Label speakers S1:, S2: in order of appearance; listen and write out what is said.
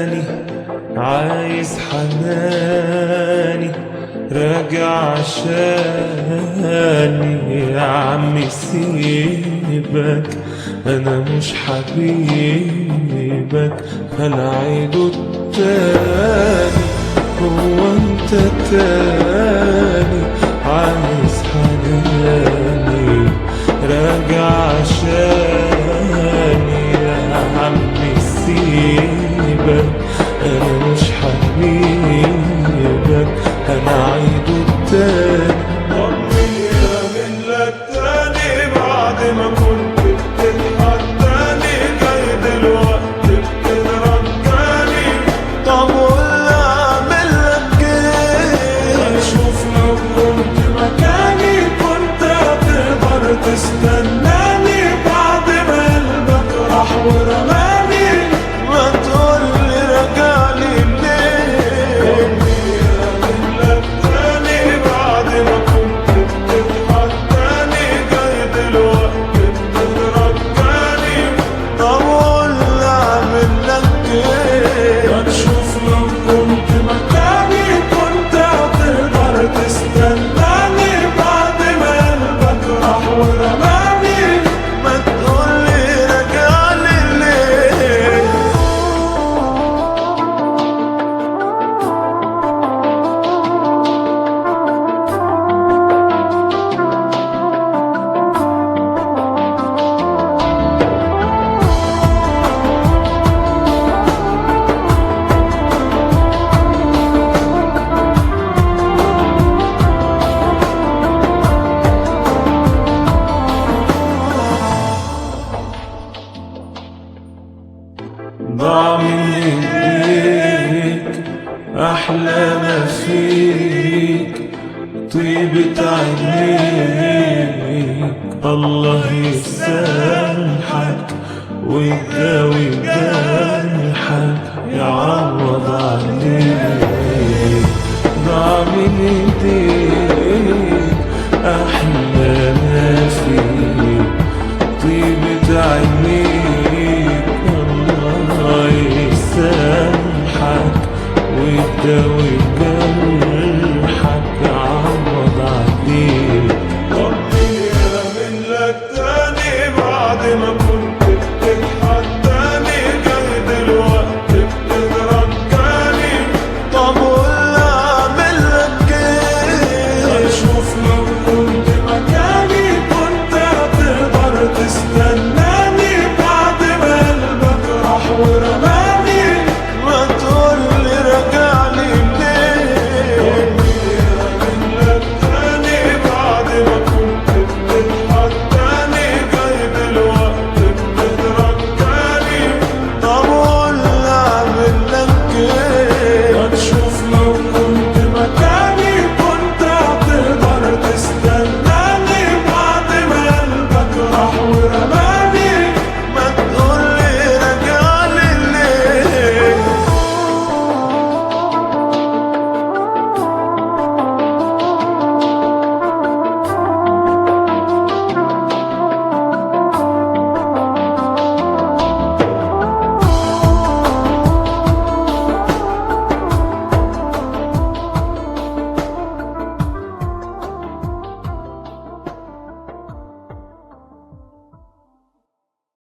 S1: تاني، عايز حناني، راجع عشاني. يا عمي سيبك، انا مش حبيبك، هنعيده التاني. هو انت تاني عايز حناني، راجع عشاني. يا عمي سيبك، انا مش حبيبك، هنعيده التاني.
S2: طمني من لك تاني بعد ما كنت بتتحداني، جاي دلوقتي بتترجاني.
S1: طب واللي اعمل لك ايه؟
S2: شوف لو كنت مكاني كنت هتقدر تستناني بعد ما قلبك راح ورماني.
S1: ما تقولي رجعلي ليه؟
S2: طمني من لك تاني بعد ما كنت بتتحداني، جاي دلوقتي بتترجاني.
S1: طب واللي اعمل لك ايه؟
S2: ما تشوف لو كنت مكاني كنت هتقدر تستناني بعد ما قلبك راح ورماني.
S1: ما تقولي رجعلي ليه؟ ضاع من ايديك احلى ما فيك، طيبة عينيك. الله يسامحك ويداوي جرحك، يعوض